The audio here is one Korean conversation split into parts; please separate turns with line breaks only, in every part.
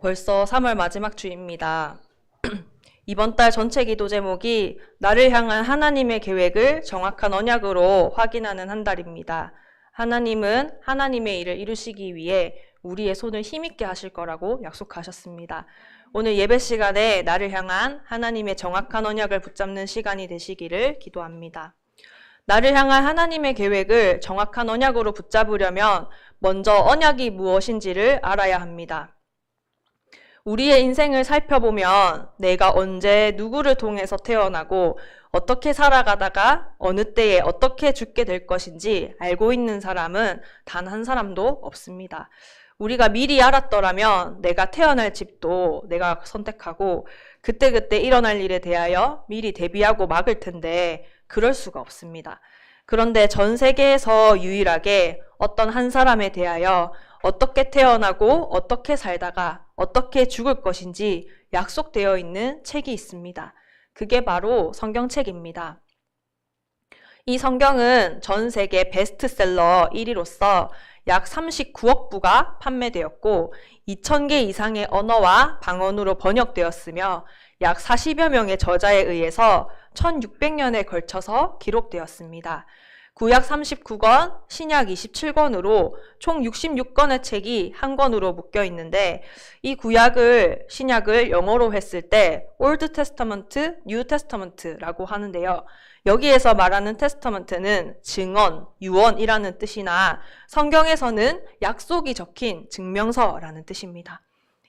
벌써 3월 마지막 주입니다. 이번 달 전체 기도 제목이 나를 향한 하나님의 계획을 정확한 언약으로 확인하는 한 달입니다. 하나님은 하나님의 일을 이루시기 위해 우리의 손을 힘있게 하실 거라고 약속하셨습니다. 오늘 예배 시간에 나를 향한 하나님의 정확한 언약을 붙잡는 시간이 되시기를 기도합니다. 나를 향한 하나님의 계획을 정확한 언약으로 붙잡으려면 먼저 언약이 무엇인지를 알아야 합니다. 우리의 인생을 살펴보면 내가 언제 누구를 통해서 태어나고 어떻게 살아가다가 어느 때에 어떻게 죽게 될 것인지 알고 있는 사람은 단 한 사람도 없습니다. 우리가 미리 알았더라면 내가 태어날 집도 내가 선택하고 그때그때 일어날 일에 대하여 미리 대비하고 막을 텐데 그럴 수가 없습니다. 그런데 전 세계에서 유일하게 어떤 한 사람에 대하여 어떻게 태어나고 어떻게 살다가 어떻게 죽을 것인지 약속되어 있는 책이 있습니다. 그게 바로 성경책입니다. 이 성경은 전 세계 베스트셀러 1위로서 약 39억 부가 판매되었고 2,000개 이상의 언어와 방언으로 번역되었으며 약 40여 명의 저자에 의해서 1600년에 걸쳐서 기록되었습니다. 구약 39권, 신약 27권으로 총 66권의 책이 한 권으로 묶여 있는데 이 구약을, 신약을 영어로 했을 때 올드 테스터먼트, 뉴 테스터먼트라고 하는데요. 여기에서 말하는 테스터먼트는 증언, 유언이라는 뜻이나 성경에서는 약속이 적힌 증명서라는 뜻입니다.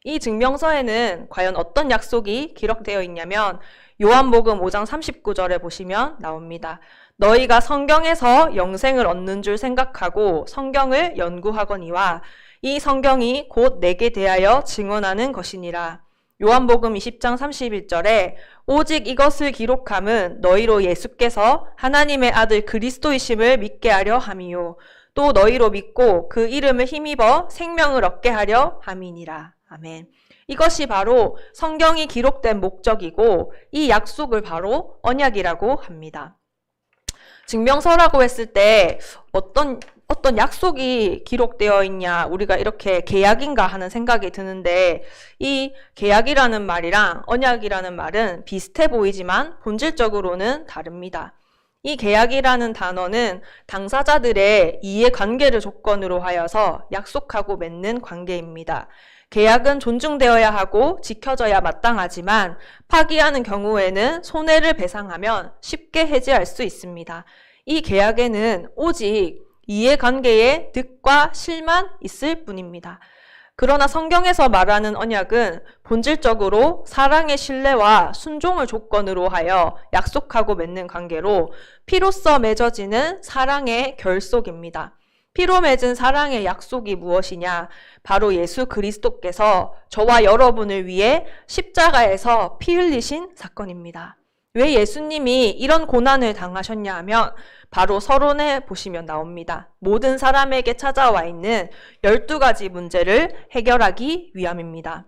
이 증명서에는 과연 어떤 약속이 기록되어 있냐면 요한복음 5장 39절에 보시면 나옵니다. 너희가 성경에서 영생을 얻는 줄 생각하고 성경을 연구하거니와 이 성경이 곧 내게 대하여 증언하는 것이니라. 요한복음 20장 31절에 오직 이것을 기록함은 너희로 예수께서 하나님의 아들 그리스도이심을 믿게 하려 함이요. 또 너희로 믿고 그 이름을 힘입어 생명을 얻게 하려 함이니라. 아멘. 이것이 바로 성경이 기록된 목적이고 이 약속을 바로 언약이라고 합니다. 증명서라고 했을 때 어떤 약속이 기록되어 있냐, 우리가 이렇게 계약인가 하는 생각이 드는데 이 계약이라는 말이랑 언약이라는 말은 비슷해 보이지만 본질적으로는 다릅니다. 이 계약이라는 단어는 당사자들의 이해관계를 조건으로 하여서 약속하고 맺는 관계입니다. 계약은 존중되어야 하고 지켜져야 마땅하지만 파기하는 경우에는 손해를 배상하면 쉽게 해지할 수 있습니다. 이 계약에는 오직 이해관계의 득과 실만 있을 뿐입니다. 그러나 성경에서 말하는 언약은 본질적으로 사랑의 신뢰와 순종을 조건으로 하여 약속하고 맺는 관계로 피로써 맺어지는 사랑의 결속입니다. 피로 맺은 사랑의 약속이 무엇이냐? 바로 예수 그리스도께서 저와 여러분을 위해 십자가에서 피 흘리신 사건입니다. 왜 예수님이 이런 고난을 당하셨냐 하면 바로 서론에 보시면 나옵니다. 모든 사람에게 찾아와 있는 12가지 문제를 해결하기 위함입니다.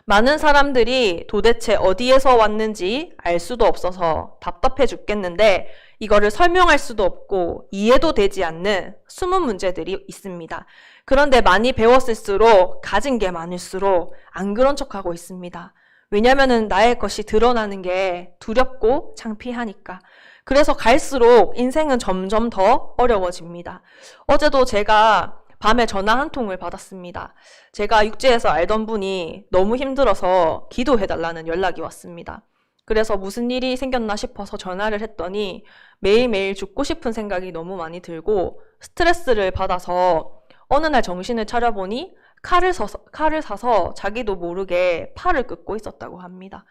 많은 사람들이 도대체 어디에서 왔는지 알 수도 없어서 답답해 죽겠는데 이거를 설명할 수도 없고 이해도 되지 않는 숨은 문제들이 있습니다. 그런데 많이 배웠을수록 가진 게 많을수록 안 그런 척하고 있습니다. 왜냐면은 나의 것이 드러나는 게 두렵고 창피하니까. 그래서 갈수록 인생은 점점 더 어려워집니다. 어제도 제가 밤에 전화 한 통을 받았습니다. 제가 육지에서 알던 분이 너무 힘들어서 기도해달라는 연락이 왔습니다. 그래서 무슨 일이 생겼나 싶어서 전화를 했더니 매일매일 죽고 싶은 생각이 너무 많이 들고 스트레스를 받아서 어느 날 정신을 차려보니 칼을 사서 자기도 모르게 팔을 긋고 있었다고 합니다.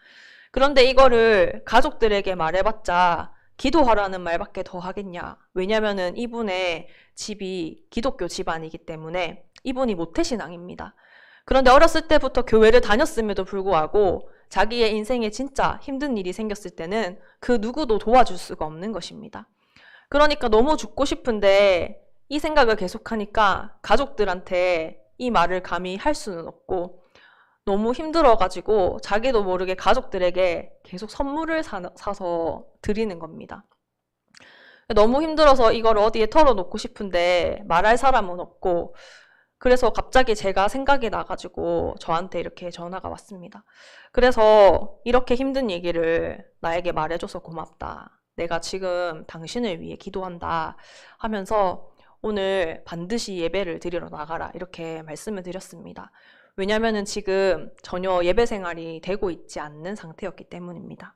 그런데 이거를 가족들에게 말해봤자 기도하라는 말밖에 더 하겠냐. 왜냐면은 이분의 집이 기독교 집안이기 때문에 이분이 모태신앙입니다. 그런데 어렸을 때부터 교회를 다녔음에도 불구하고 자기의 인생에 진짜 힘든 일이 생겼을 때는 그 누구도 도와줄 수가 없는 것입니다. 그러니까 너무 죽고 싶은데 이 생각을 계속하니까 가족들한테 이 말을 감히 할 수는 없고 너무 힘들어가지고 자기도 모르게 가족들에게 계속 선물을 사서 드리는 겁니다. 너무 힘들어서 이걸 어디에 털어놓고 싶은데 말할 사람은 없고 그래서 갑자기 제가 생각이 나가지고 저한테 이렇게 전화가 왔습니다. 그래서 이렇게 힘든 얘기를 나에게 말해줘서 고맙다. 내가 지금 당신을 위해 기도한다 하면서 오늘 반드시 예배를 드리러 나가라 이렇게 말씀을 드렸습니다. 왜냐하면 지금 전혀 예배 생활이 되고 있지 않는 상태였기 때문입니다.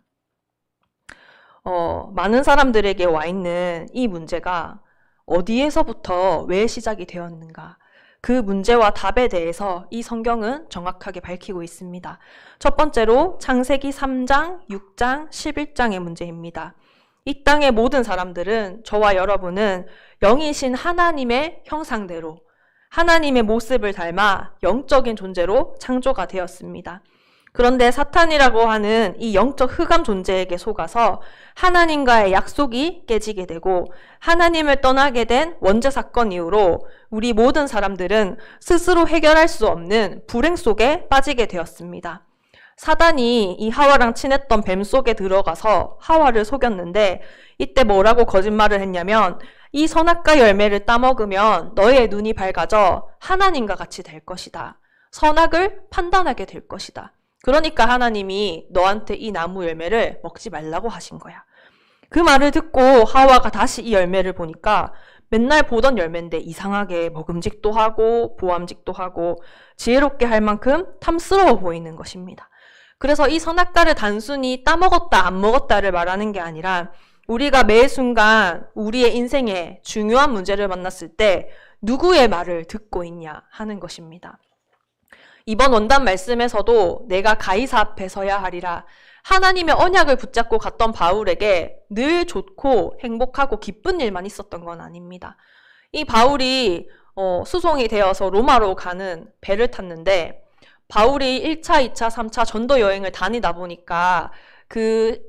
많은 사람들에게 와 있는 이 문제가 어디에서부터 왜 시작이 되었는가? 그 문제와 답에 대해서 이 성경은 정확하게 밝히고 있습니다. 첫 번째로 창세기 3장, 6장, 11장의 문제입니다. 이 땅의 모든 사람들은 저와 여러분은 영이신 하나님의 형상대로 하나님의 모습을 닮아 영적인 존재로 창조가 되었습니다. 그런데 사탄이라고 하는 이 영적 흑암 존재에게 속아서 하나님과의 약속이 깨지게 되고 하나님을 떠나게 된 원죄 사건 이후로 우리 모든 사람들은 스스로 해결할 수 없는 불행 속에 빠지게 되었습니다. 사단이 이 하와랑 친했던 뱀 속에 들어가서 하와를 속였는데 이때 뭐라고 거짓말을 했냐면 이 선악과 열매를 따먹으면 너의 눈이 밝아져 하나님과 같이 될 것이다. 선악을 판단하게 될 것이다. 그러니까 하나님이 너한테 이 나무 열매를 먹지 말라고 하신 거야. 그 말을 듣고 하와가 다시 이 열매를 보니까 맨날 보던 열매인데 이상하게 먹음직도 하고 보암직도 하고 지혜롭게 할 만큼 탐스러워 보이는 것입니다. 그래서 이 선악과를 단순히 따먹었다 안 먹었다를 말하는 게 아니라 우리가 매 순간 우리의 인생에 중요한 문제를 만났을 때 누구의 말을 듣고 있냐 하는 것입니다. 이번 원단 말씀에서도 내가 가이사 앞에 서야 하리라. 하나님의 언약을 붙잡고 갔던 바울에게 늘 좋고 행복하고 기쁜 일만 있었던 건 아닙니다. 이 바울이 수송이 되어서 로마로 가는 배를 탔는데 바울이 1차, 2차, 3차 전도 여행을 다니다 보니까 그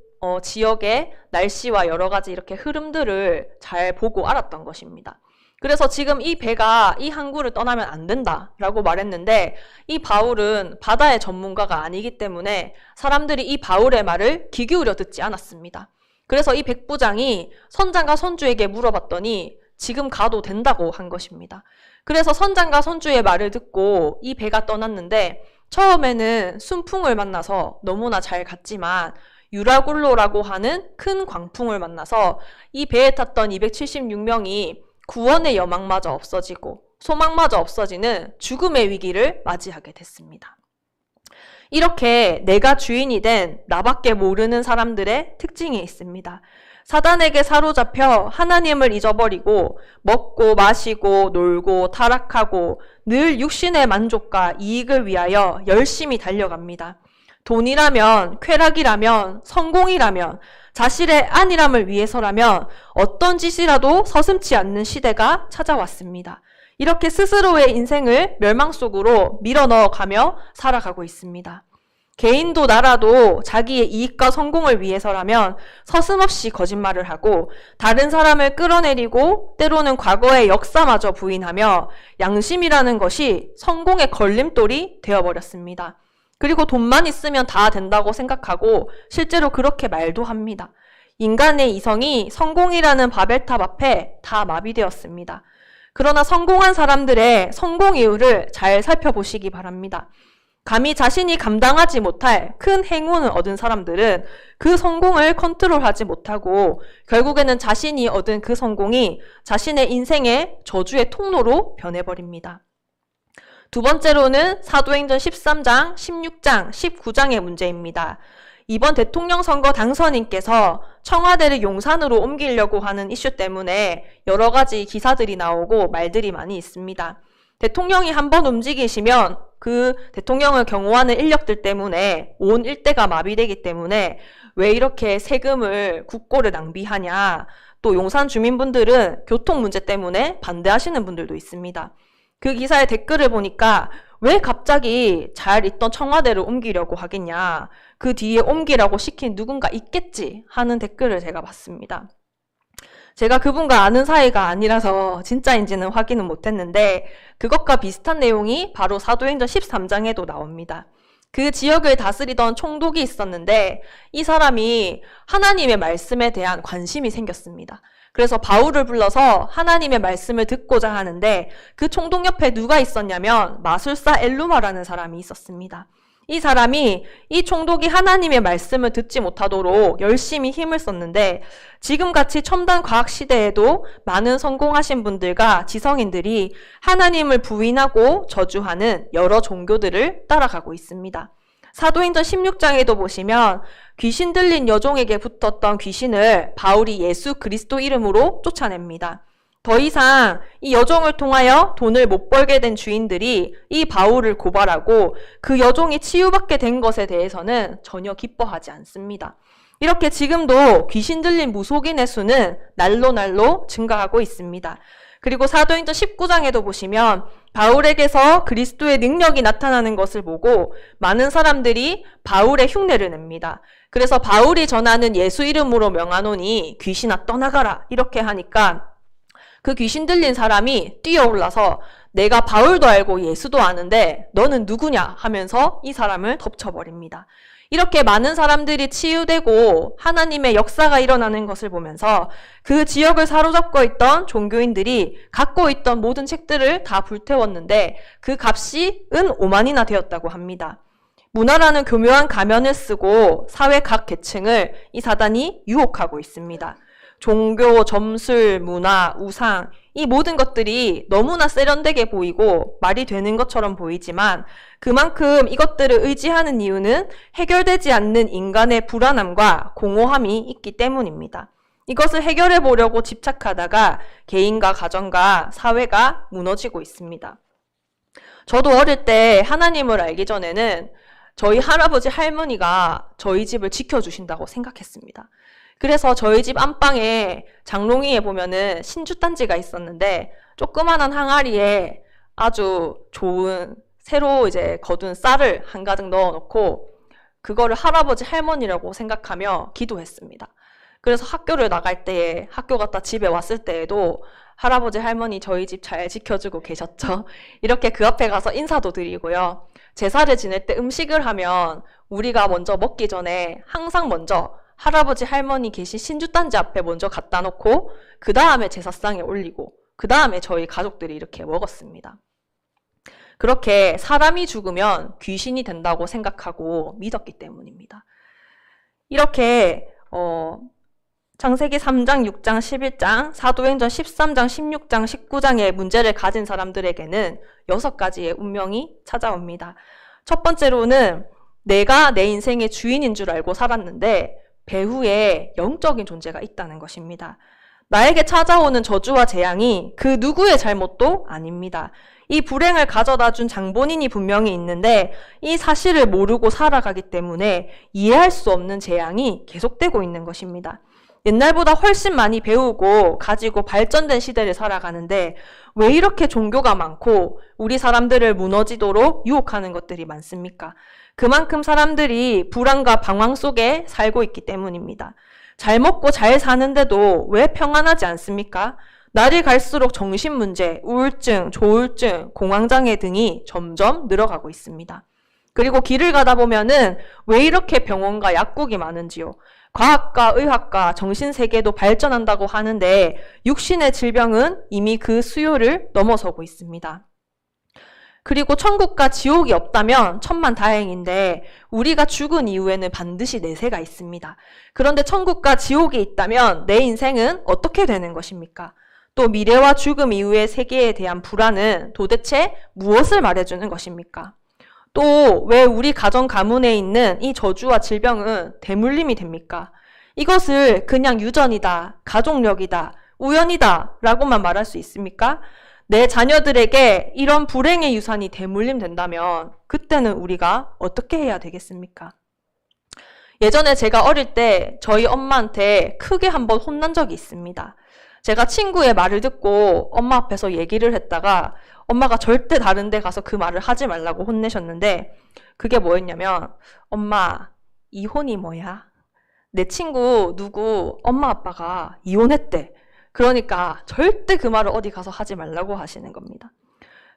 지역의 날씨와 여러 가지 이렇게 흐름들을 잘 보고 알았던 것입니다. 그래서 지금 이 배가 이 항구를 떠나면 안 된다라고 말했는데 이 바울은 바다의 전문가가 아니기 때문에 사람들이 이 바울의 말을 귀 기울여 듣지 않았습니다. 그래서 이 백부장이 선장과 선주에게 물어봤더니 지금 가도 된다고 한 것입니다. 그래서 선장과 선주의 말을 듣고 이 배가 떠났는데 처음에는 순풍을 만나서 너무나 잘 갔지만 유라굴로라고 하는 큰 광풍을 만나서 이 배에 탔던 276명이 구원의 여망마저 없어지고 소망마저 없어지는 죽음의 위기를 맞이하게 됐습니다. 이렇게 내가 주인이 된 나밖에 모르는 사람들의 특징이 있습니다. 사단에게 사로잡혀 하나님을 잊어버리고 먹고 마시고 놀고 타락하고 늘 육신의 만족과 이익을 위하여 열심히 달려갑니다. 돈이라면, 쾌락이라면, 성공이라면, 자신의 안일함을 위해서라면 어떤 짓이라도 서슴지 않는 시대가 찾아왔습니다. 이렇게 스스로의 인생을 멸망 속으로 밀어넣어가며 살아가고 있습니다. 개인도 나라도 자기의 이익과 성공을 위해서라면 서슴없이 거짓말을 하고 다른 사람을 끌어내리고 때로는 과거의 역사마저 부인하며 양심이라는 것이 성공의 걸림돌이 되어버렸습니다. 그리고 돈만 있으면 다 된다고 생각하고 실제로 그렇게 말도 합니다. 인간의 이성이 성공이라는 바벨탑 앞에 다 마비되었습니다. 그러나 성공한 사람들의 성공 이유를 잘 살펴보시기 바랍니다. 감히 자신이 감당하지 못할 큰 행운을 얻은 사람들은 그 성공을 컨트롤하지 못하고 결국에는 자신이 얻은 그 성공이 자신의 인생의 저주의 통로로 변해버립니다. 두 번째로는 사도행전 13장, 16장, 19장의 문제입니다. 이번 대통령 선거 당선인께서 청와대를 용산으로 옮기려고 하는 이슈 때문에 여러 가지 기사들이 나오고 말들이 많이 있습니다. 대통령이 한번 움직이시면 그 대통령을 경호하는 인력들 때문에 온 일대가 마비되기 때문에 왜 이렇게 세금을 국고를 낭비하냐. 또 용산 주민분들은 교통 문제 때문에 반대하시는 분들도 있습니다. 그 기사의 댓글을 보니까 왜 갑자기 잘 있던 청와대를 옮기려고 하겠냐. 그 뒤에 옮기라고 시킨 누군가 있겠지 하는 댓글을 제가 봤습니다. 제가 그분과 아는 사이가 아니라서 진짜인지는 확인은 못했는데 그것과 비슷한 내용이 바로 사도행전 13장에도 나옵니다. 그 지역을 다스리던 총독이 있었는데 이 사람이 하나님의 말씀에 대한 관심이 생겼습니다. 그래서 바울을 불러서 하나님의 말씀을 듣고자 하는데 그 총독 옆에 누가 있었냐면 마술사 엘루마라는 사람이 있었습니다. 이 사람이 이 총독이 하나님의 말씀을 듣지 못하도록 열심히 힘을 썼는데 지금같이 첨단 과학 시대에도 많은 성공하신 분들과 지성인들이 하나님을 부인하고 저주하는 여러 종교들을 따라가고 있습니다. 사도행전 16장에도 보시면 귀신 들린 여종에게 붙었던 귀신을 바울이 예수 그리스도 이름으로 쫓아냅니다. 더 이상 이 여종을 통하여 돈을 못 벌게 된 주인들이 이 바울을 고발하고 그 여종이 치유받게 된 것에 대해서는 전혀 기뻐하지 않습니다. 이렇게 지금도 귀신 들린 무속인의 수는 날로 증가하고 있습니다. 그리고 사도행전 19장에도 보시면 바울에게서 그리스도의 능력이 나타나는 것을 보고 많은 사람들이 바울의 흉내를 냅니다. 그래서 바울이 전하는 예수 이름으로 명하노니 귀신아 떠나가라 이렇게 하니까 그 귀신 들린 사람이 뛰어올라서 내가 바울도 알고 예수도 아는데 너는 누구냐 하면서 이 사람을 덮쳐버립니다. 이렇게 많은 사람들이 치유되고 하나님의 역사가 일어나는 것을 보면서 그 지역을 사로잡고 있던 종교인들이 갖고 있던 모든 책들을 다 불태웠는데 그 값이 은 5만이나 되었다고 합니다. 문화라는 교묘한 가면을 쓰고 사회 각 계층을 이 사단이 유혹하고 있습니다. 종교, 점술, 문화, 우상 이 모든 것들이 너무나 세련되게 보이고 말이 되는 것처럼 보이지만 그만큼 이것들을 의지하는 이유는 해결되지 않는 인간의 불안함과 공허함이 있기 때문입니다. 이것을 해결해 보려고 집착하다가 개인과 가정과 사회가 무너지고 있습니다. 저도 어릴 때 하나님을 알기 전에는 저희 할아버지 할머니가 저희 집을 지켜주신다고 생각했습니다. 그래서 저희 집 안방에 장롱이에 보면은 신주단지가 있었는데 조그만한 항아리에 아주 좋은 새로 이제 거둔 쌀을 한 가득 넣어놓고 그거를 할아버지 할머니라고 생각하며 기도했습니다. 그래서 학교를 나갈 때에 학교 갔다 집에 왔을 때에도 할아버지 할머니 저희 집 잘 지켜주고 계셨죠. 이렇게 그 앞에 가서 인사도 드리고요. 제사를 지낼 때 음식을 하면 우리가 먼저 먹기 전에 항상 먼저 할아버지 할머니 계신 신주단지 앞에 먼저 갖다 놓고 그 다음에 제사상에 올리고 그 다음에 저희 가족들이 이렇게 먹었습니다. 그렇게 사람이 죽으면 귀신이 된다고 생각하고 믿었기 때문입니다. 이렇게 창세기 3장, 6장, 11장, 사도행전 13장, 16장, 19장의 문제를 가진 사람들에게는 6가지의 운명이 찾아옵니다. 첫 번째로는 내가 내 인생의 주인인 줄 알고 살았는데 배후에 영적인 존재가 있다는 것입니다. 나에게 찾아오는 저주와 재앙이 그 누구의 잘못도 아닙니다. 이 불행을 가져다 준 장본인이 분명히 있는데 이 사실을 모르고 살아가기 때문에 이해할 수 없는 재앙이 계속되고 있는 것입니다. 옛날보다 훨씬 많이 배우고 가지고 발전된 시대를 살아가는데 왜 이렇게 종교가 많고 우리 사람들을 무너지도록 유혹하는 것들이 많습니까? 그만큼 사람들이 불안과 방황 속에 살고 있기 때문입니다. 잘 먹고 잘 사는데도 왜 평안하지 않습니까? 날이 갈수록 정신문제, 우울증, 조울증, 공황장애 등이 점점 늘어가고 있습니다. 그리고 길을 가다 보면은 왜 이렇게 병원과 약국이 많은지요? 과학과 의학과 정신세계도 발전한다고 하는데 육신의 질병은 이미 그 수요를 넘어서고 있습니다. 그리고 천국과 지옥이 없다면 천만다행인데 우리가 죽은 이후에는 반드시 내세가 있습니다. 그런데 천국과 지옥이 있다면 내 인생은 어떻게 되는 것입니까? 또 미래와 죽음 이후의 세계에 대한 불안은 도대체 무엇을 말해주는 것입니까? 또 왜 우리 가정 가문에 있는 이 저주와 질병은 대물림이 됩니까? 이것을 그냥 유전이다, 가족력이다, 우연이다 라고만 말할 수 있습니까? 내 자녀들에게 이런 불행의 유산이 대물림 된다면 그때는 우리가 어떻게 해야 되겠습니까? 예전에 제가 어릴 때 저희 엄마한테 크게 한번 혼난 적이 있습니다. 제가 친구의 말을 듣고 엄마 앞에서 얘기를 했다가 엄마가 절대 다른 데 가서 그 말을 하지 말라고 혼내셨는데 그게 뭐였냐면 엄마, 이혼이 뭐야? 내 친구 누구 엄마 아빠가 이혼했대. 그러니까 절대 그 말을 어디 가서 하지 말라고 하시는 겁니다.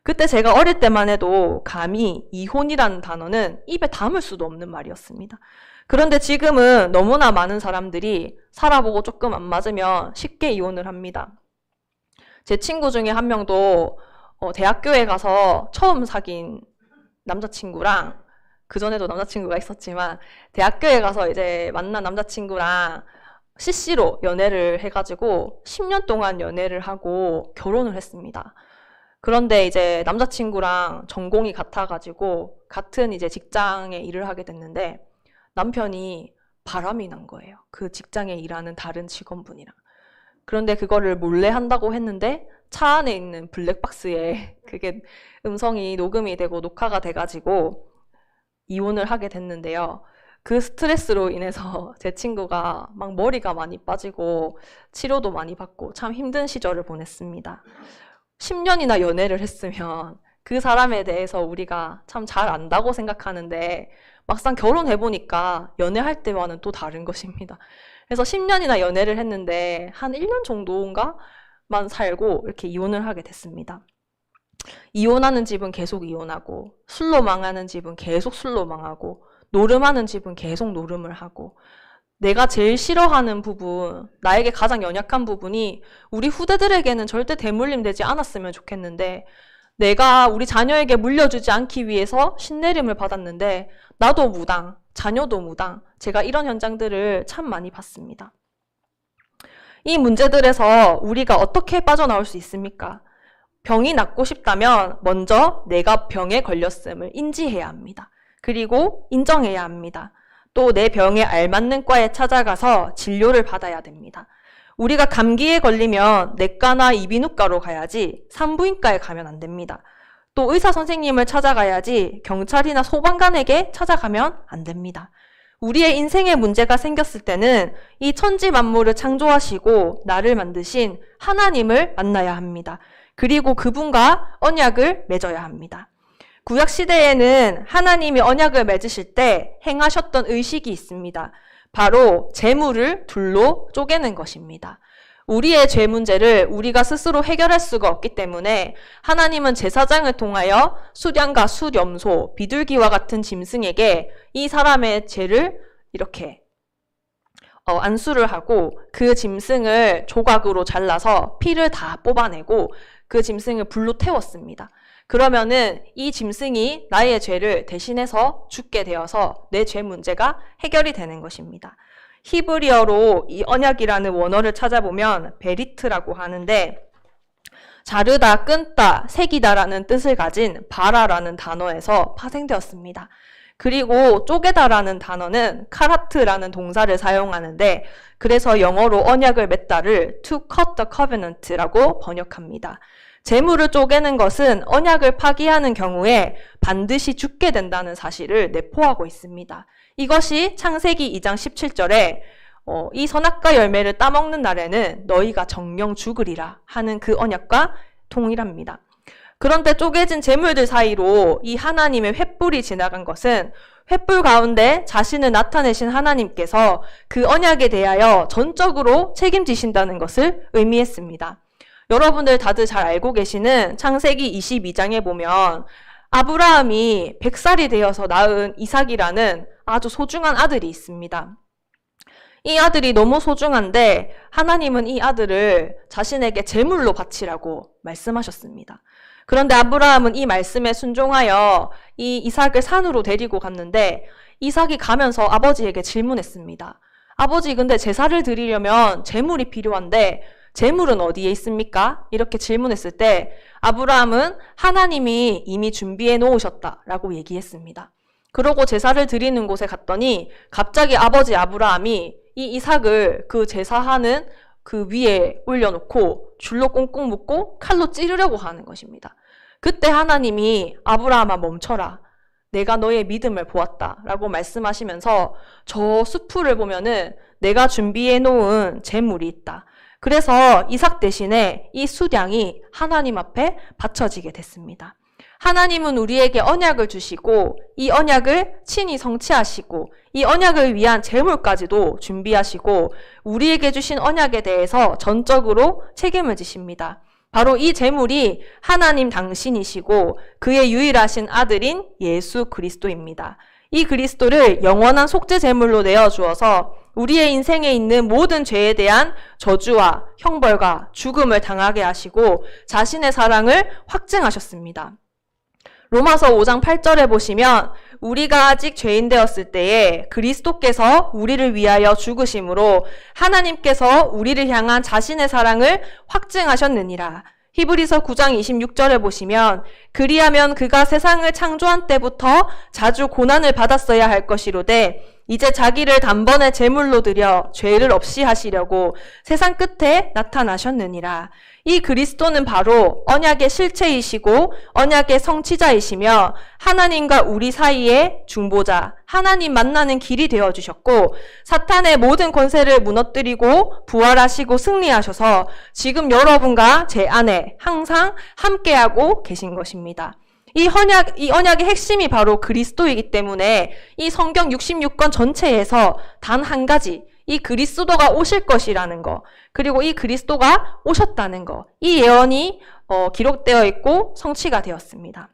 그때 제가 어릴 때만 해도 감히 이혼이라는 단어는 입에 담을 수도 없는 말이었습니다. 그런데 지금은 너무나 많은 사람들이 살아보고 조금 안 맞으면 쉽게 이혼을 합니다. 제 친구 중에 한 명도 대학교에 가서 처음 사귄 남자친구랑, 그전에도 남자친구가 있었지만 대학교에 가서 이제 만난 남자친구랑 CC로 연애를 해가지고 10년 동안 연애를 하고 결혼을 했습니다. 그런데 이제 남자친구랑 전공이 같아가지고 같은 이제 직장에 일을 하게 됐는데 남편이 바람이 난 거예요. 그 직장에 일하는 다른 직원분이랑. 그런데 그거를 몰래 한다고 했는데 차 안에 있는 블랙박스에 그게 음성이 녹음이 되고 녹화가 돼가지고 이혼을 하게 됐는데요. 그 스트레스로 인해서 제 친구가 막 머리가 많이 빠지고 치료도 많이 받고 참 힘든 시절을 보냈습니다. 10년이나 연애를 했으면 그 사람에 대해서 우리가 참 잘 안다고 생각하는데 막상 결혼해보니까 연애할 때와는 또 다른 것입니다. 그래서 10년이나 연애를 했는데 한 1년 정도인가만 살고 이렇게 이혼을 하게 됐습니다. 이혼하는 집은 계속 이혼하고, 술로 망하는 집은 계속 술로 망하고, 노름하는 집은 계속 노름을 하고, 내가 제일 싫어하는 부분, 나에게 가장 연약한 부분이 우리 후대들에게는 절대 대물림 되지 않았으면 좋겠는데, 내가 우리 자녀에게 물려주지 않기 위해서 신내림을 받았는데 나도 무당, 자녀도 무당, 제가 이런 현장들을 참 많이 봤습니다. 이 문제들에서 우리가 어떻게 빠져나올 수 있습니까? 병이 낫고 싶다면 먼저 내가 병에 걸렸음을 인지해야 합니다. 그리고 인정해야 합니다. 또 내 병에 알맞는 과에 찾아가서 진료를 받아야 됩니다. 우리가 감기에 걸리면 내과나 이비인후과로 가야지 산부인과에 가면 안 됩니다. 또 의사 선생님을 찾아가야지 경찰이나 소방관에게 찾아가면 안 됩니다. 우리의 인생에 문제가 생겼을 때는 이 천지 만물을 창조하시고 나를 만드신 하나님을 만나야 합니다. 그리고 그분과 언약을 맺어야 합니다. 구약시대에는 하나님이 언약을 맺으실 때 행하셨던 의식이 있습니다. 바로 재물을 둘로 쪼개는 것입니다. 우리의 죄 문제를 우리가 스스로 해결할 수가 없기 때문에 하나님은 제사장을 통하여 수량과 수염소, 비둘기와 같은 짐승에게 이 사람의 죄를 이렇게 안수를 하고 그 짐승을 조각으로 잘라서 피를 다 뽑아내고 그 짐승을 불로 태웠습니다. 그러면은 이 짐승이 나의 죄를 대신해서 죽게 되어서 내 죄 문제가 해결이 되는 것입니다. 히브리어로 이 언약이라는 원어를 찾아보면 베리트라고 하는데 자르다, 끊다, 새기다라는 뜻을 가진 바라라는 단어에서 파생되었습니다. 그리고 쪼개다라는 단어는 카라트라는 동사를 사용하는데 그래서 영어로 언약을 맺다를 to cut the covenant라고 번역합니다. 재물을 쪼개는 것은 언약을 파기하는 경우에 반드시 죽게 된다는 사실을 내포하고 있습니다. 이것이 창세기 2장 17절에 이 선악과 열매를 따먹는 날에는 너희가 정령 죽으리라 하는 그 언약과 동일합니다. 그런데 쪼개진 재물들 사이로 이 하나님의 횃불이 지나간 것은 횃불 가운데 자신을 나타내신 하나님께서 그 언약에 대하여 전적으로 책임지신다는 것을 의미했습니다. 여러분들 다들 잘 알고 계시는 창세기 22장에 보면 아브라함이 100살이 되어서 낳은 이삭이라는 아주 소중한 아들이 있습니다. 이 아들이 너무 소중한데 하나님은 이 아들을 자신에게 제물로 바치라고 말씀하셨습니다. 그런데 아브라함은 이 말씀에 순종하여 이 이삭을 산으로 데리고 갔는데 이삭이 가면서 아버지에게 질문했습니다. 아버지, 근데 제사를 드리려면 제물이 필요한데 제물은 어디에 있습니까? 이렇게 질문했을 때 아브라함은 하나님이 이미 준비해 놓으셨다라고 얘기했습니다. 그러고 제사를 드리는 곳에 갔더니 갑자기 아버지 아브라함이 이 이삭을 그 제사하는 그 위에 올려놓고 줄로 꽁꽁 묶고 칼로 찌르려고 하는 것입니다. 그때 하나님이 아브라함아 멈춰라. 내가 너의 믿음을 보았다 라고 말씀하시면서 저 수풀을 보면은 내가 준비해 놓은 제물이 있다. 그래서 이삭 대신에 이 수량이 하나님 앞에 바쳐지게 됐습니다. 하나님은 우리에게 언약을 주시고 이 언약을 친히 성취하시고 이 언약을 위한 제물까지도 준비하시고 우리에게 주신 언약에 대해서 전적으로 책임을 지십니다. 바로 이 제물이 하나님 당신이시고 그의 유일하신 아들인 예수 그리스도입니다. 이 그리스도를 영원한 속죄 제물로 내어주어서 우리의 인생에 있는 모든 죄에 대한 저주와 형벌과 죽음을 당하게 하시고 자신의 사랑을 확증하셨습니다. 로마서 5장 8절에 보시면 우리가 아직 죄인 되었을 때에 그리스도께서 우리를 위하여 죽으심으로 하나님께서 우리를 향한 자신의 사랑을 확증하셨느니라. 히브리서 9장 26절에 보시면 그리하면 그가 세상을 창조한 때부터 자주 고난을 받았어야 할 것이로되 이제 자기를 단번에 제물로 드려 죄를 없이 하시려고 세상 끝에 나타나셨느니라. 이 그리스도는 바로 언약의 실체이시고 언약의 성취자이시며 하나님과 우리 사이의 중보자, 하나님 만나는 길이 되어주셨고 사탄의 모든 권세를 무너뜨리고 부활하시고 승리하셔서 지금 여러분과 제 안에 항상 함께하고 계신 것입니다. 이 언약의 핵심이 바로 그리스도이기 때문에 이 성경 66권 전체에서 단 한 가지, 이 그리스도가 오실 것이라는 거, 그리고 이 그리스도가 오셨다는 거, 이 예언이 기록되어 있고 성취가 되었습니다.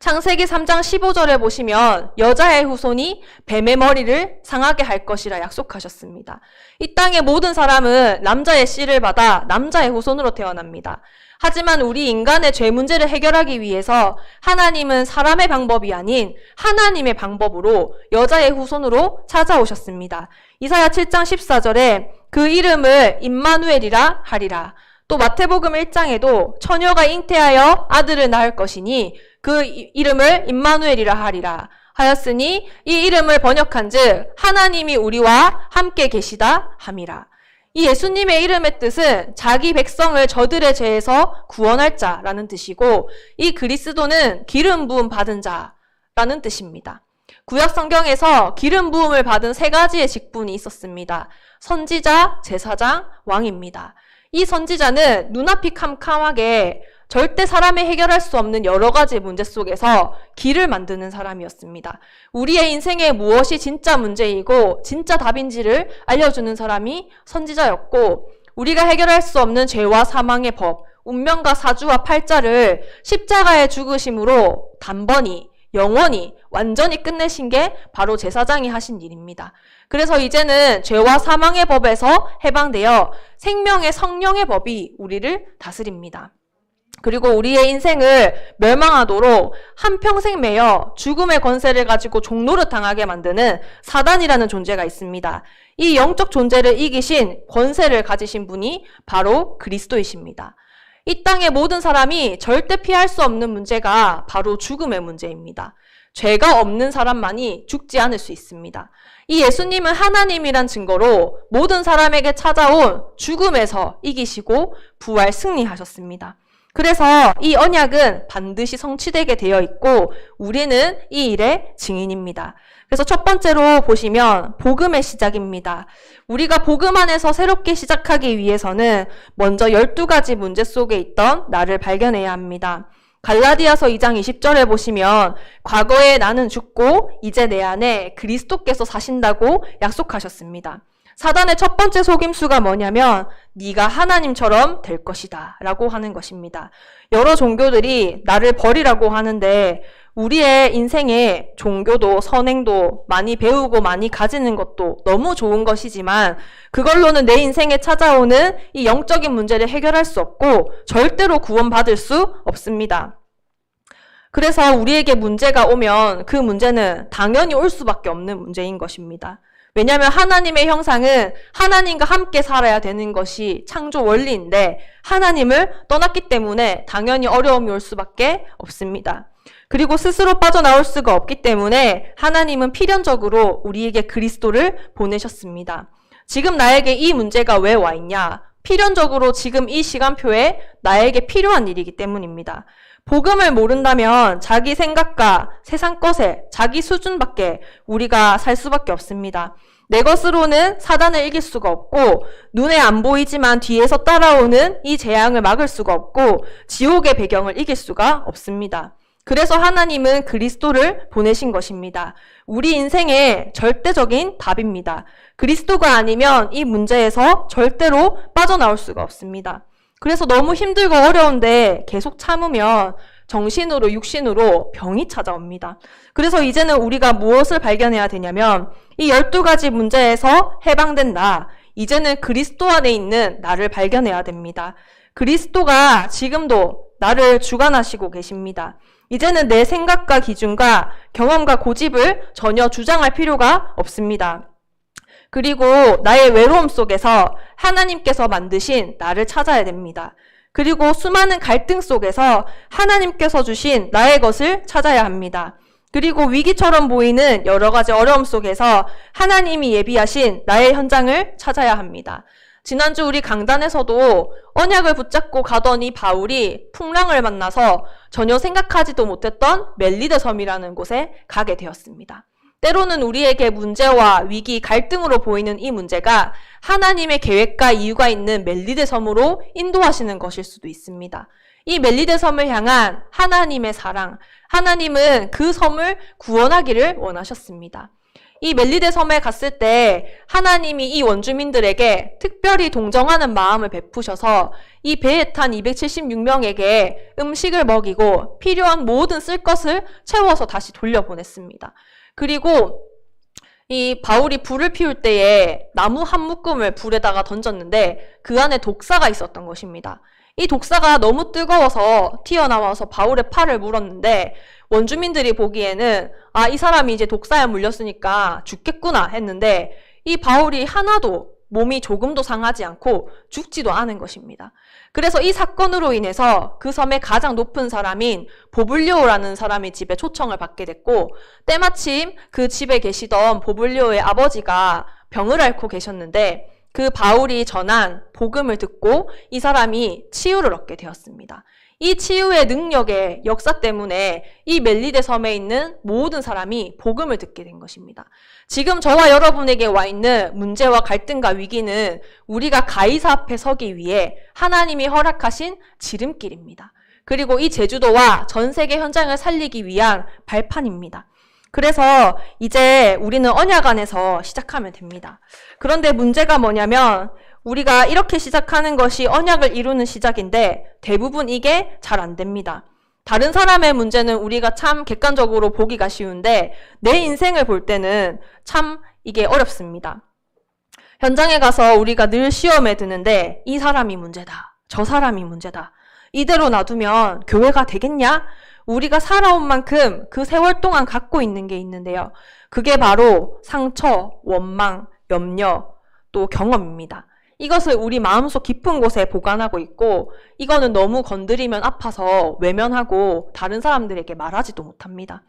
창세기 3장 15절에 보시면 여자의 후손이 뱀의 머리를 상하게 할 것이라 약속하셨습니다. 이 땅의 모든 사람은 남자의 씨를 받아 남자의 후손으로 태어납니다. 하지만 우리 인간의 죄 문제를 해결하기 위해서 하나님은 사람의 방법이 아닌 하나님의 방법으로 여자의 후손으로 찾아오셨습니다. 이사야 7장 14절에 그 이름을 임마누엘이라 하리라. 또 마태복음 1장에도 처녀가 잉태하여 아들을 낳을 것이니 그 이름을 임마누엘이라 하리라 하였으니 이 이름을 번역한즉 하나님이 우리와 함께 계시다 함이라. 이 예수님의 이름의 뜻은 자기 백성을 저들의 죄에서 구원할 자라는 뜻이고 이 그리스도는 기름 부음 받은 자라는 뜻입니다. 구약 성경에서 기름 부음을 받은 세 가지의 직분이 있었습니다. 선지자, 제사장, 왕입니다. 이 선지자는 눈앞이 캄캄하게 절대 사람이 해결할 수 없는 여러 가지 문제 속에서 길을 만드는 사람이었습니다. 우리의 인생에 무엇이 진짜 문제이고 진짜 답인지를 알려주는 사람이 선지자였고 우리가 해결할 수 없는 죄와 사망의 법, 운명과 사주와 팔자를 십자가의 죽으심으로 단번이, 영원히, 완전히 끝내신 게 바로 제사장이 하신 일입니다. 그래서 이제는 죄와 사망의 법에서 해방되어 생명의 성령의 법이 우리를 다스립니다. 그리고 우리의 인생을 멸망하도록 한평생 매여 죽음의 권세를 가지고 종노릇 당하게 만드는 사단이라는 존재가 있습니다. 이 영적 존재를 이기신 권세를 가지신 분이 바로 그리스도이십니다. 이 땅의 모든 사람이 절대 피할 수 없는 문제가 바로 죽음의 문제입니다. 죄가 없는 사람만이 죽지 않을 수 있습니다. 이 예수님은 하나님이란 증거로 모든 사람에게 찾아온 죽음에서 이기시고 부활 승리하셨습니다. 그래서 이 언약은 반드시 성취되게 되어 있고 우리는 이 일의 증인입니다. 그래서 첫 번째로 보시면 복음의 시작입니다. 우리가 복음 안에서 새롭게 시작하기 위해서는 먼저 12가지 문제 속에 있던 나를 발견해야 합니다. 갈라디아서 2장 20절에 보시면 과거에 나는 죽고 이제 내 안에 그리스도께서 사신다고 약속하셨습니다. 사단의 첫 번째 속임수가 뭐냐면 네가 하나님처럼 될 것이다 라고 하는 것입니다. 여러 종교들이 나를 버리라고 하는데 우리의 인생에 종교도 선행도 많이 배우고 많이 가지는 것도 너무 좋은 것이지만 그걸로는 내 인생에 찾아오는 이 영적인 문제를 해결할 수 없고 절대로 구원받을 수 없습니다. 그래서 우리에게 문제가 오면 그 문제는 당연히 올 수밖에 없는 문제인 것입니다. 왜냐하면 하나님의 형상은 하나님과 함께 살아야 되는 것이 창조 원리인데 하나님을 떠났기 때문에 당연히 어려움이 올 수밖에 없습니다. 그리고 스스로 빠져나올 수가 없기 때문에 하나님은 필연적으로 우리에게 그리스도를 보내셨습니다. 지금 나에게 이 문제가 왜 와 있냐? 필연적으로 지금 이 시간표에 나에게 필요한 일이기 때문입니다. 복음을 모른다면 자기 생각과 세상 것에 자기 수준밖에 우리가 살 수밖에 없습니다. 내 것으로는 사단을 이길 수가 없고 눈에 안 보이지만 뒤에서 따라오는 이 재앙을 막을 수가 없고 지옥의 배경을 이길 수가 없습니다. 그래서 하나님은 그리스도를 보내신 것입니다. 우리 인생의 절대적인 답입니다. 그리스도가 아니면 이 문제에서 절대로 빠져나올 수가 없습니다. 그래서 너무 힘들고 어려운데 계속 참으면 정신으로 육신으로 병이 찾아옵니다. 그래서 이제는 우리가 무엇을 발견해야 되냐면 이 12가지 문제에서 해방된 나, 이제는 그리스도 안에 있는 나를 발견해야 됩니다. 그리스도가 지금도 나를 주관하시고 계십니다. 이제는 내 생각과 기준과 경험과 고집을 전혀 주장할 필요가 없습니다. 그리고 나의 외로움 속에서 하나님께서 만드신 나를 찾아야 됩니다. 그리고 수많은 갈등 속에서 하나님께서 주신 나의 것을 찾아야 합니다. 그리고 위기처럼 보이는 여러 가지 어려움 속에서 하나님이 예비하신 나의 현장을 찾아야 합니다. 지난주 우리 강단에서도 언약을 붙잡고 가던 이 바울이 풍랑을 만나서 전혀 생각하지도 못했던 멜리데 섬이라는 곳에 가게 되었습니다. 때로는 우리에게 문제와 위기, 갈등으로 보이는 이 문제가 하나님의 계획과 이유가 있는 멜리데 섬으로 인도하시는 것일 수도 있습니다. 이 멜리데 섬을 향한 하나님의 사랑, 하나님은 그 섬을 구원하기를 원하셨습니다. 이 멜리데 섬에 갔을 때 하나님이 이 원주민들에게 특별히 동정하는 마음을 베푸셔서 이 배에 탄 276명에게 음식을 먹이고 필요한 모든 쓸 것을 채워서 다시 돌려보냈습니다. 그리고 이 바울이 불을 피울 때에 나무 한 묶음을 불에다가 던졌는데 그 안에 독사가 있었던 것입니다. 이 독사가 너무 뜨거워서 튀어나와서 바울의 팔을 물었는데 원주민들이 보기에는 이 사람이 이제 독사에 물렸으니까 죽겠구나 했는데 이 바울이 하나도 몸이 조금도 상하지 않고 죽지도 않은 것입니다. 그래서 이 사건으로 인해서 그 섬의 가장 높은 사람인 보블리오라는 사람의 집에 초청을 받게 됐고 때마침 그 집에 계시던 보블리오의 아버지가 병을 앓고 계셨는데 그 바울이 전한 복음을 듣고 이 사람이 치유를 얻게 되었습니다. 이 치유의 능력의 역사 때문에 이 멜리데 섬에 있는 모든 사람이 복음을 듣게 된 것입니다. 지금 저와 여러분에게 와 있는 문제와 갈등과 위기는 우리가 가이사 앞에 서기 위해 하나님이 허락하신 지름길입니다. 그리고 이 제주도와 전 세계 현장을 살리기 위한 발판입니다. 그래서 이제 우리는 언약 안에서 시작하면 됩니다. 그런데 문제가 뭐냐면 우리가 이렇게 시작하는 것이 언약을 이루는 시작인데 대부분 이게 잘 안 됩니다. 다른 사람의 문제는 우리가 참 객관적으로 보기가 쉬운데 내 인생을 볼 때는 참 이게 어렵습니다. 현장에 가서 우리가 늘 시험에 드는데 이 사람이 문제다, 저 사람이 문제다. 이대로 놔두면 교회가 되겠냐? 우리가 살아온 만큼 그 세월 동안 갖고 있는 게 있는데요. 그게 바로 상처, 원망, 염려, 또 경험입니다. 이것을 우리 마음속 깊은 곳에 보관하고 있고 이거는 너무 건드리면 아파서 외면하고 다른 사람들에게 말하지도 못합니다.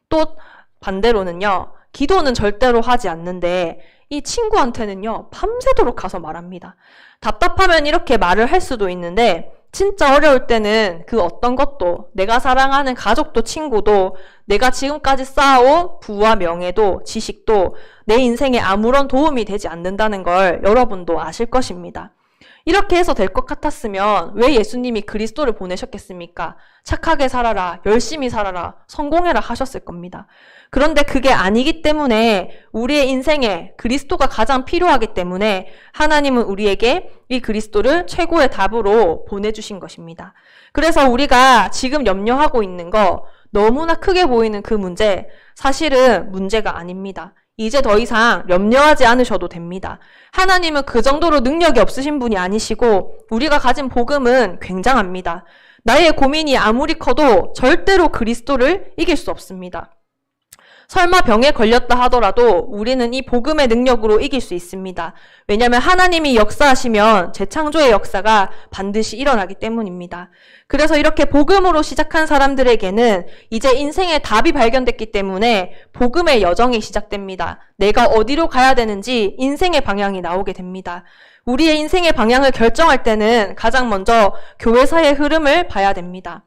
또 반대로는요. 기도는 절대로 하지 않는데 이 친구한테는요. 밤새도록 가서 말합니다. 답답하면 이렇게 말을 할 수도 있는데 진짜 어려울 때는 그 어떤 것도 내가 사랑하는 가족도 친구도 내가 지금까지 쌓아온 부와 명예도 지식도 내 인생에 아무런 도움이 되지 않는다는 걸 여러분도 아실 것입니다. 이렇게 해서 될 것 같았으면 왜 예수님이 그리스도를 보내셨겠습니까? 착하게 살아라, 열심히 살아라, 성공해라 하셨을 겁니다. 그런데 그게 아니기 때문에 우리의 인생에 그리스도가 가장 필요하기 때문에 하나님은 우리에게 이 그리스도를 최고의 답으로 보내주신 것입니다. 그래서 우리가 지금 염려하고 있는 거 너무나 크게 보이는 그 문제 사실은 문제가 아닙니다. 이제 더 이상 염려하지 않으셔도 됩니다. 하나님은 그 정도로 능력이 없으신 분이 아니시고 우리가 가진 복음은 굉장합니다. 나의 고민이 아무리 커도 절대로 그리스도를 이길 수 없습니다. 설마 병에 걸렸다 하더라도 우리는 이 복음의 능력으로 이길 수 있습니다. 왜냐하면 하나님이 역사하시면 재창조의 역사가 반드시 일어나기 때문입니다. 그래서 이렇게 복음으로 시작한 사람들에게는 이제 인생의 답이 발견됐기 때문에 복음의 여정이 시작됩니다. 내가 어디로 가야 되는지 인생의 방향이 나오게 됩니다. 우리의 인생의 방향을 결정할 때는 가장 먼저 교회사의 흐름을 봐야 됩니다.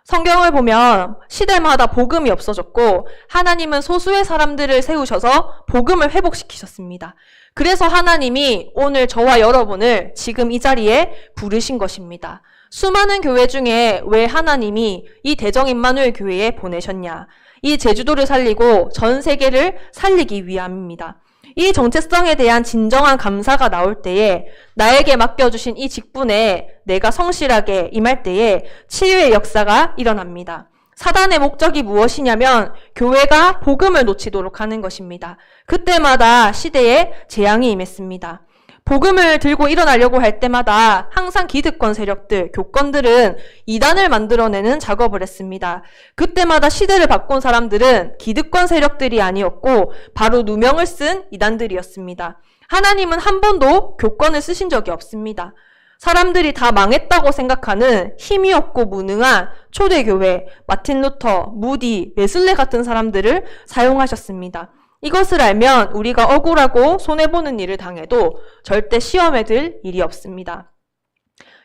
성경을 보면 시대마다 복음이 없어졌고 하나님은 소수의 사람들을 세우셔서 복음을 회복시키셨습니다. 그래서 하나님이 오늘 저와 여러분을 지금 이 자리에 부르신 것입니다. 수많은 교회 중에 왜 하나님이 이 대정 임마누엘 교회에 보내셨냐? 이 제주도를 살리고 전 세계를 살리기 위함입니다. 이 정체성에 대한 진정한 감사가 나올 때에 나에게 맡겨주신 이 직분에 내가 성실하게 임할 때에 치유의 역사가 일어납니다. 사단의 목적이 무엇이냐면 교회가 복음을 놓치도록 하는 것입니다. 그때마다 시대에 재앙이 임했습니다. 복음을 들고 일어나려고 할 때마다 항상 기득권 세력들, 교권들은 이단을 만들어내는 작업을 했습니다. 그때마다 시대를 바꾼 사람들은 기득권 세력들이 아니었고 바로 누명을 쓴 이단들이었습니다. 하나님은 한 번도 교권을 쓰신 적이 없습니다. 사람들이 다 망했다고 생각하는 힘이 없고 무능한 초대교회, 마틴 루터, 무디, 웨슬레 같은 사람들을 사용하셨습니다. 이것을 알면 우리가 억울하고 손해보는 일을 당해도 절대 시험에 들 일이 없습니다.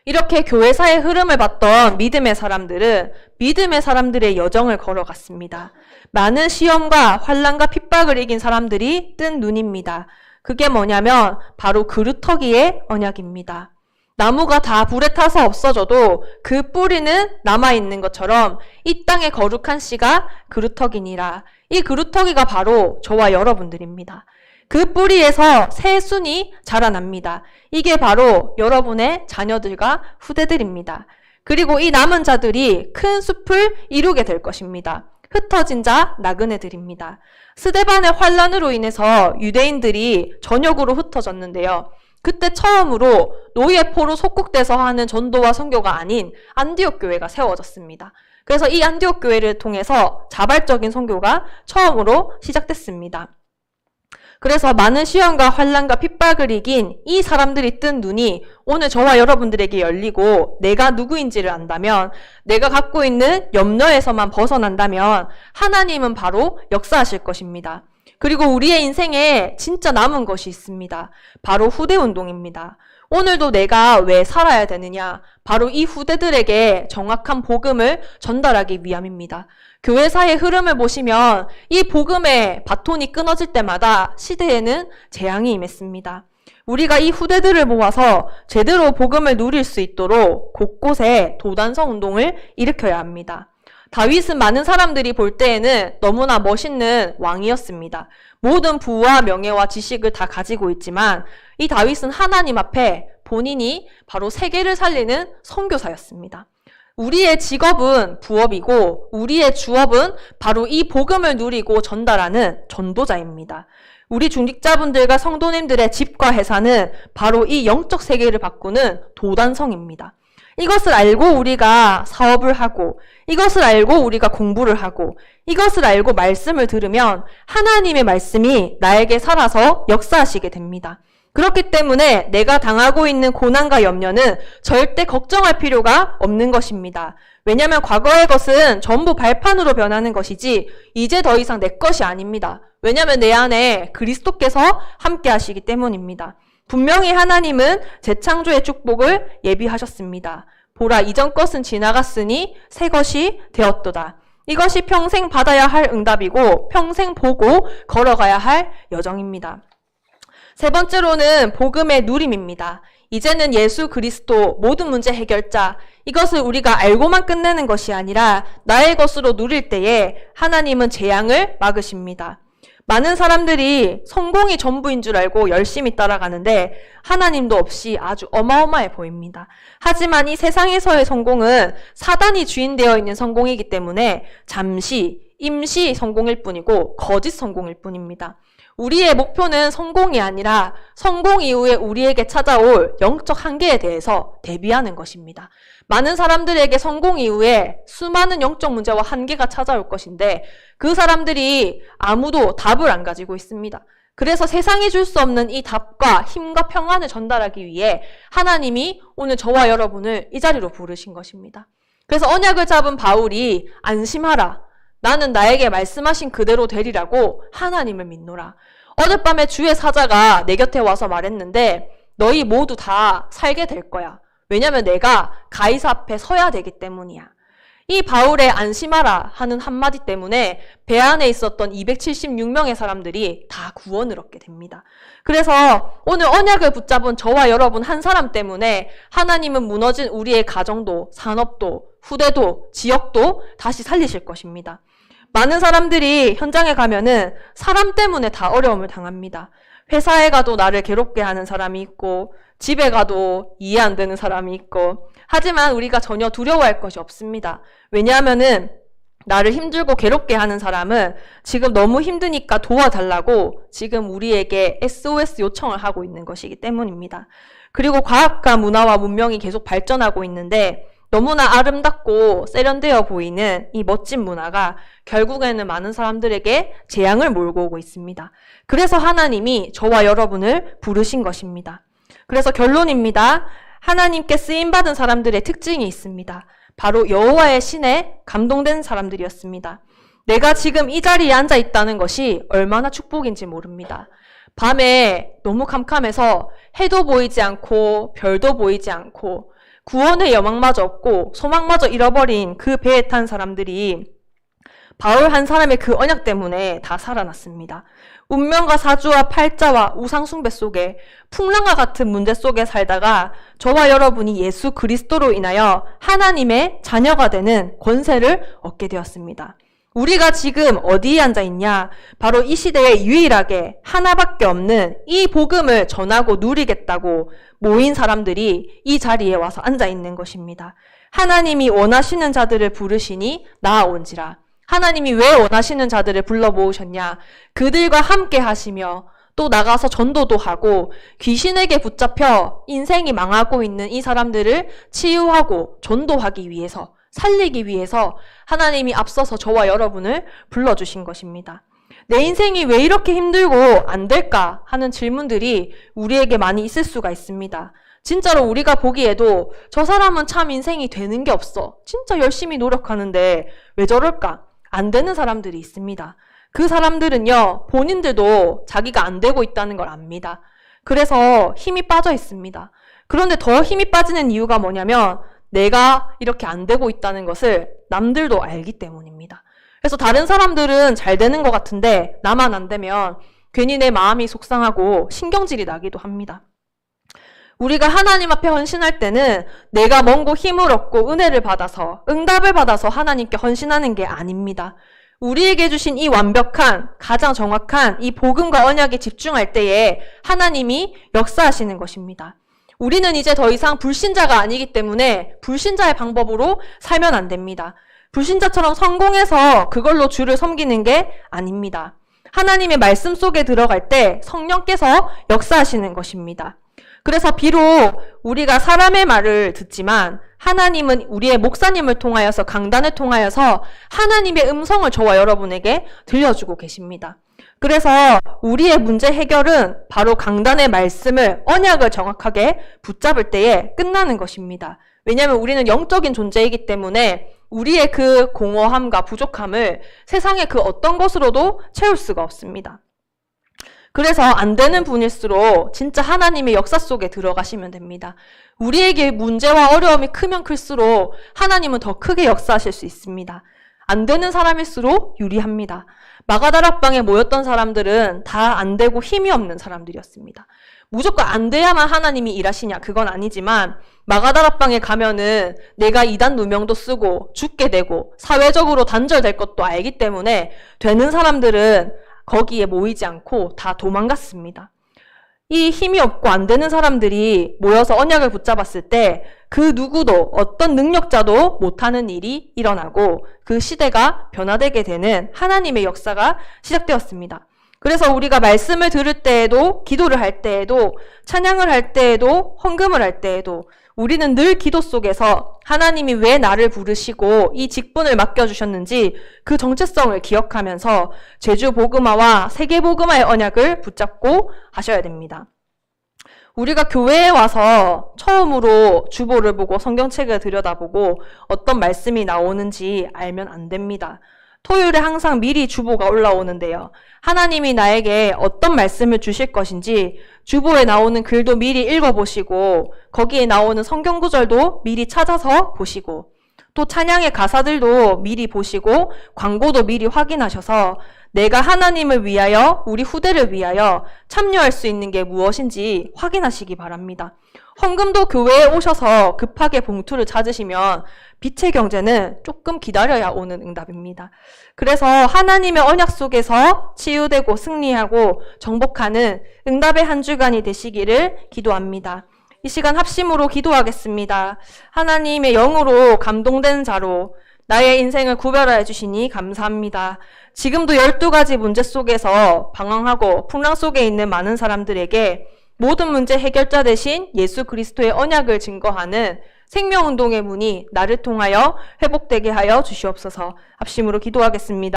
이렇게 교회사의 흐름을 봤던 믿음의 사람들은 믿음의 사람들의 여정을 걸어갔습니다. 많은 시험과 환난과 핍박을 이긴 사람들이 뜬 눈입니다. 그게 뭐냐면 바로 그루터기의 언약입니다. 나무가 다 불에 타서 없어져도 그 뿌리는 남아있는 것처럼 이 땅의 거룩한 씨가 그루터기니라. 이 그루터기가 바로 저와 여러분들입니다. 그 뿌리에서 새 순이 자라납니다. 이게 바로 여러분의 자녀들과 후대들입니다. 그리고 이 남은 자들이 큰 숲을 이루게 될 것입니다. 흩어진 자 나그네들입니다. 스데반의 환란으로 인해서 유대인들이 전역으로 흩어졌는데요. 그때 처음으로 노예 포로 속국돼서 하는 전도와 선교가 아닌 안디옥 교회가 세워졌습니다. 그래서 이 안디옥 교회를 통해서 자발적인 선교가 처음으로 시작됐습니다. 그래서 많은 시험과 환난과 핍박을 이긴 이 사람들이 뜬 눈이 오늘 저와 여러분들에게 열리고 내가 누구인지를 안다면, 내가 갖고 있는 염려에서만 벗어난다면 하나님은 바로 역사하실 것입니다. 그리고 우리의 인생에 진짜 남은 것이 있습니다. 바로 후대운동입니다. 오늘도 내가 왜 살아야 되느냐? 바로 이 후대들에게 정확한 복음을 전달하기 위함입니다. 교회사의 흐름을 보시면 이 복음의 바톤이 끊어질 때마다 시대에는 재앙이 임했습니다. 우리가 이 후대들을 모아서 제대로 복음을 누릴 수 있도록 곳곳에 도단성 운동을 일으켜야 합니다. 다윗은 많은 사람들이 볼 때에는 너무나 멋있는 왕이었습니다. 모든 부와 명예와 지식을 다 가지고 있지만 이 다윗은 하나님 앞에 본인이 바로 세계를 살리는 선교사였습니다. 우리의 직업은 부업이고 우리의 주업은 바로 이 복음을 누리고 전달하는 전도자입니다. 우리 중직자분들과 성도님들의 집과 회사는 바로 이 영적 세계를 바꾸는 도단성입니다. 이것을 알고 우리가 사업을 하고, 이것을 알고 우리가 공부를 하고, 이것을 알고 말씀을 들으면 하나님의 말씀이 나에게 살아서 역사하시게 됩니다. 그렇기 때문에 내가 당하고 있는 고난과 염려는 절대 걱정할 필요가 없는 것입니다. 왜냐하면 과거의 것은 전부 발판으로 변하는 것이지 이제 더 이상 내 것이 아닙니다. 왜냐하면 내 안에 그리스도께서 함께 하시기 때문입니다. 분명히 하나님은 재창조의 축복을 예비하셨습니다. 보라, 이전 것은 지나갔으니 새 것이 되었도다. 이것이 평생 받아야 할 응답이고 평생 보고 걸어가야 할 여정입니다. 세 번째로는 복음의 누림입니다. 이제는 예수 그리스도 모든 문제 해결자, 이것을 우리가 알고만 끝내는 것이 아니라 나의 것으로 누릴 때에 하나님은 재앙을 막으십니다. 많은 사람들이 성공이 전부인 줄 알고 열심히 따라가는데 하나님도 없이 아주 어마어마해 보입니다. 하지만 이 세상에서의 성공은 사단이 주인되어 있는 성공이기 때문에 잠시, 임시 성공일 뿐이고 거짓 성공일 뿐입니다. 우리의 목표는 성공이 아니라 성공 이후에 우리에게 찾아올 영적 한계에 대해서 대비하는 것입니다. 많은 사람들에게 성공 이후에 수많은 영적 문제와 한계가 찾아올 것인데 그 사람들이 아무도 답을 안 가지고 있습니다. 그래서 세상이 줄 수 없는 이 답과 힘과 평안을 전달하기 위해 하나님이 오늘 저와 여러분을 이 자리로 부르신 것입니다. 그래서 언약을 잡은 바울이 안심하라. 나는 나에게 말씀하신 그대로 되리라고 하나님을 믿노라. 어젯밤에 주의 사자가 내 곁에 와서 말했는데 너희 모두 다 살게 될 거야. 왜냐면 내가 가이사 앞에 서야 되기 때문이야. 이 바울의 안심하라 하는 한마디 때문에 배 안에 있었던 276명의 사람들이 다 구원을 얻게 됩니다. 그래서 오늘 언약을 붙잡은 저와 여러분 한 사람 때문에 하나님은 무너진 우리의 가정도, 산업도, 후대도, 지역도 다시 살리실 것입니다. 많은 사람들이 현장에 가면은 사람 때문에 다 어려움을 당합니다. 회사에 가도 나를 괴롭게 하는 사람이 있고 집에 가도 이해 안 되는 사람이 있고 하지만 우리가 전혀 두려워할 것이 없습니다. 왜냐하면은 나를 힘들고 괴롭게 하는 사람은 지금 너무 힘드니까 도와달라고 지금 우리에게 SOS 요청을 하고 있는 것이기 때문입니다. 그리고 과학과 문화와 문명이 계속 발전하고 있는데 너무나 아름답고 세련되어 보이는 이 멋진 문화가 결국에는 많은 사람들에게 재앙을 몰고 오고 있습니다. 그래서 하나님이 저와 여러분을 부르신 것입니다. 그래서 결론입니다. 하나님께 쓰임받은 사람들의 특징이 있습니다. 바로 여호와의 신에 감동된 사람들이었습니다. 내가 지금 이 자리에 앉아 있다는 것이 얼마나 축복인지 모릅니다. 밤에 너무 캄캄해서 해도 보이지 않고 별도 보이지 않고 구원의 여망마저 없고 소망마저 잃어버린 그 배에 탄 사람들이 바울 한 사람의 그 언약 때문에 다 살아났습니다. 운명과 사주와 팔자와 우상숭배 속에 풍랑과 같은 문제 속에 살다가 저와 여러분이 예수 그리스도로 인하여 하나님의 자녀가 되는 권세를 얻게 되었습니다. 우리가 지금 어디에 앉아 있냐? 바로 이 시대에 유일하게 하나밖에 없는 이 복음을 전하고 누리겠다고 모인 사람들이 이 자리에 와서 앉아 있는 것입니다. 하나님이 원하시는 자들을 부르시니 나아온지라. 하나님이 왜 원하시는 자들을 불러 모으셨냐? 그들과 함께 하시며 또 나가서 전도도 하고 귀신에게 붙잡혀 인생이 망하고 있는 이 사람들을 치유하고 전도하기 위해서 살리기 위해서 하나님이 앞서서 저와 여러분을 불러주신 것입니다. 내 인생이 왜 이렇게 힘들고 안 될까 하는 질문들이 우리에게 많이 있을 수가 있습니다. 진짜로 우리가 보기에도 저 사람은 참 인생이 되는 게 없어. 진짜 열심히 노력하는데 왜 저럴까? 안 되는 사람들이 있습니다. 그 사람들은요, 본인들도 자기가 안 되고 있다는 걸 압니다. 그래서 힘이 빠져 있습니다. 그런데 더 힘이 빠지는 이유가 뭐냐면 내가 이렇게 안 되고 있다는 것을 남들도 알기 때문입니다. 그래서 다른 사람들은 잘 되는 것 같은데 나만 안 되면 괜히 내 마음이 속상하고 신경질이 나기도 합니다. 우리가 하나님 앞에 헌신할 때는 내가 뭔고 힘을 얻고 은혜를 받아서 응답을 받아서 하나님께 헌신하는 게 아닙니다. 우리에게 주신 이 완벽한 가장 정확한 이 복음과 언약에 집중할 때에 하나님이 역사하시는 것입니다. 우리는 이제 더 이상 불신자가 아니기 때문에 불신자의 방법으로 살면 안 됩니다. 불신자처럼 성공해서 그걸로 주를 섬기는 게 아닙니다. 하나님의 말씀 속에 들어갈 때 성령께서 역사하시는 것입니다. 그래서 비록 우리가 사람의 말을 듣지만 하나님은 우리의 목사님을 통하여서 강단을 통하여서 하나님의 음성을 저와 여러분에게 들려주고 계십니다. 그래서 우리의 문제 해결은 바로 강단의 말씀을 언약을 정확하게 붙잡을 때에 끝나는 것입니다. 왜냐하면 우리는 영적인 존재이기 때문에 우리의 그 공허함과 부족함을 세상의 그 어떤 것으로도 채울 수가 없습니다. 그래서 안 되는 분일수록 진짜 하나님의 역사 속에 들어가시면 됩니다. 우리에게 문제와 어려움이 크면 클수록 하나님은 더 크게 역사하실 수 있습니다. 안 되는 사람일수록 유리합니다. 마가다락방에 모였던 사람들은 다 안 되고 힘이 없는 사람들이었습니다. 무조건 안 돼야만 하나님이 일하시냐? 그건 아니지만 마가다락방에 가면은 내가 이단 누명도 쓰고 죽게 되고 사회적으로 단절될 것도 알기 때문에 되는 사람들은 거기에 모이지 않고 다 도망갔습니다. 이 힘이 없고 안 되는 사람들이 모여서 언약을 붙잡았을 때 그 누구도 어떤 능력자도 못하는 일이 일어나고 그 시대가 변화되게 되는 하나님의 역사가 시작되었습니다. 그래서 우리가 말씀을 들을 때에도 기도를 할 때에도 찬양을 할 때에도 헌금을 할 때에도 우리는 늘 기도 속에서 하나님이 왜 나를 부르시고 이 직분을 맡겨주셨는지 그 정체성을 기억하면서 제주 복음화와 세계 복음화의 언약을 붙잡고 하셔야 됩니다. 우리가 교회에 와서 처음으로 주보를 보고 성경책을 들여다보고 어떤 말씀이 나오는지 알면 안 됩니다. 토요일에 항상 미리 주보가 올라오는데요. 하나님이 나에게 어떤 말씀을 주실 것인지 주보에 나오는 글도 미리 읽어보시고 거기에 나오는 성경 구절도 미리 찾아서 보시고 또 찬양의 가사들도 미리 보시고 광고도 미리 확인하셔서 내가 하나님을 위하여 우리 후대를 위하여 참여할 수 있는 게 무엇인지 확인하시기 바랍니다. 헌금도 교회에 오셔서 급하게 봉투를 찾으시면 빛의 경제는 조금 기다려야 오는 응답입니다. 그래서 하나님의 언약 속에서 치유되고 승리하고 정복하는 응답의 한 주간이 되시기를 기도합니다. 이 시간 합심으로 기도하겠습니다. 하나님의 영으로 감동된 자로 나의 인생을 구별하여 주시니 감사합니다. 지금도 12가지 문제 속에서 방황하고 풍랑 속에 있는 많은 사람들에게 모든 문제 해결자 대신 예수 그리스도의 언약을 증거하는 생명운동의 문이 나를 통하여 회복되게 하여 주시옵소서. 합심으로 기도하겠습니다.